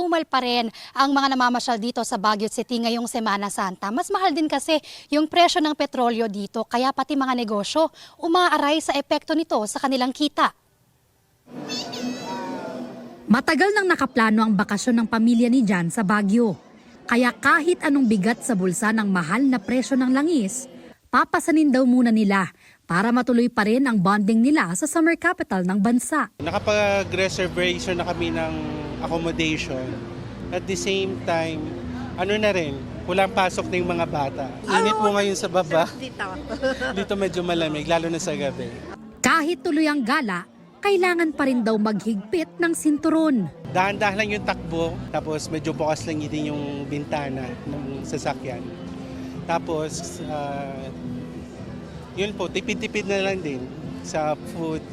matumal pa rin ang mga namamasyal dito sa Baguio City ngayong Semana Santa. Mas mahal din kasi yung presyo ng petrolyo dito, kaya pati mga negosyo umaaray sa epekto nito sa kanilang kita. Matagal nang nakaplano ang bakasyon ng pamilya ni Jan sa Baguio. Kaya kahit anong bigat sa bulsa ng mahal na presyo ng langis, papasanin daw muna nila para matuloy pa rin ang bonding nila sa summer capital ng bansa. Nakapag-reservation na kami ng accommodation. At the same time, walang pasok na yung mga bata. Init mo ngayon sa baba. Dito medyo malamig, lalo na sa gabi. Kahit tuloy ang gala, kailangan pa rin daw maghigpit ng sinturon. Dahan-dahan lang yung takbo, tapos medyo bukas lang din yung bintana ng sasakyan. Tapos, yun po, tipid-tipid na lang din sa food.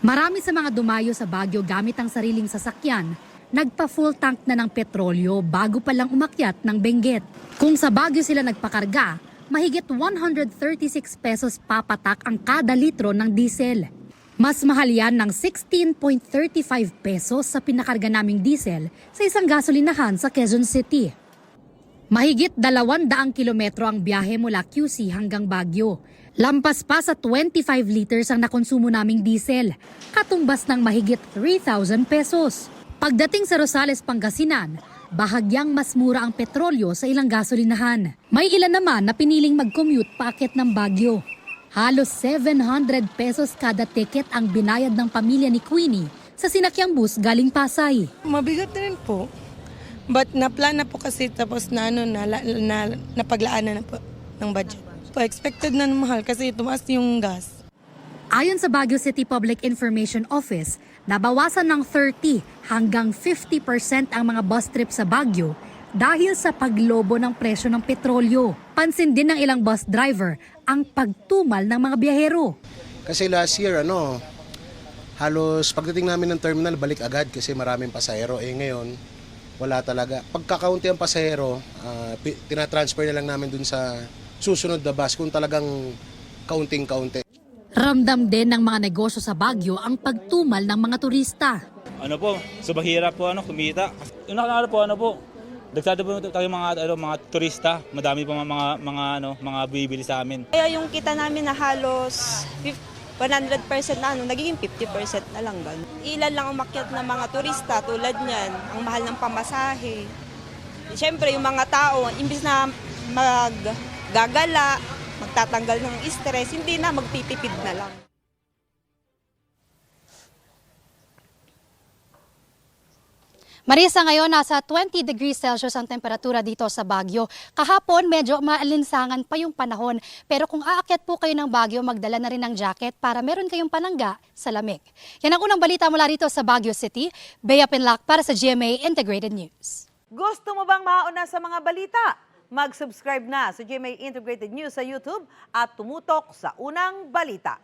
Marami sa mga dumayo sa Baguio gamit ang sariling sasakyan, nagpa-full tank na ng petrolyo bago pa lang umakyat ng Benguet. Kung sa Baguio sila nagpakarga, mahigit 136 pesos papatak ang kada litro ng diesel. Mas mahal yan ng 16.35 pesos sa pinakarga naming diesel sa isang gasolinahan sa Quezon City. Mahigit 200 kilometro ang biyahe mula QC hanggang Baguio. Lampas pa sa 25 liters ang nakonsumo naming diesel, katumbas ng mahigit 3,000 pesos. Pagdating sa Rosales, Pangasinan, bahagyang mas mura ang petrolyo sa ilang gasolinahan. May ilan naman na piniling mag-commute paakyat ng Baguio. Halos 700 pesos kada ticket ang binayad ng pamilya ni Queenie sa sinakyang bus galing Pasay. Mabigat na rin po. But na-plan na po kasi tapos napaglaanan na po ng budget. Expected na mahal kasi tumaas yung gas. Ayon sa Baguio City Public Information Office, nabawasan ng 30 hanggang 50% ang mga bus trip sa Baguio dahil sa paglobo ng presyo ng petrolyo. Pansin din ng ilang bus driver ang pagtumal ng mga biyahero. Kasi last year, halos pagdating namin ng terminal, balik agad kasi maraming pasahero. Ngayon, wala talaga. Pagkakaunti ang pasahero, tinatransfer na lang namin dun sa susunod na bus kung talagang kaunting-kaunti. Ramdam din ng mga negosyo sa Baguio ang pagtumal ng mga turista. So mahirap po kumita. Yung dagsada po tayo mga turista, madami po mga bibili sa amin. Kaya yung kita namin na halos 100% na nagiging 50% na lang ganun. Ilan lang umakyat na mga turista tulad niyan, ang mahal ng pamasahe. Siyempre yung mga tao, imbis na maggagala, magtatanggal ng stress, hindi na, magtitipid na lang. Marisa, ngayon nasa 20 degrees Celsius ang temperatura dito sa Baguio. Kahapon medyo maalinsangan pa yung panahon, pero kung aakyat po kayo ng Baguio, magdala na rin ng jacket para meron kayong panangga sa lamig. Yan ang unang balita mula rito sa Baguio City. Bea Pinlac para sa GMA Integrated News. Gusto mo bang mauna sa mga balita? Mag-subscribe na sa GMA Integrated News sa YouTube at tumutok sa unang balita.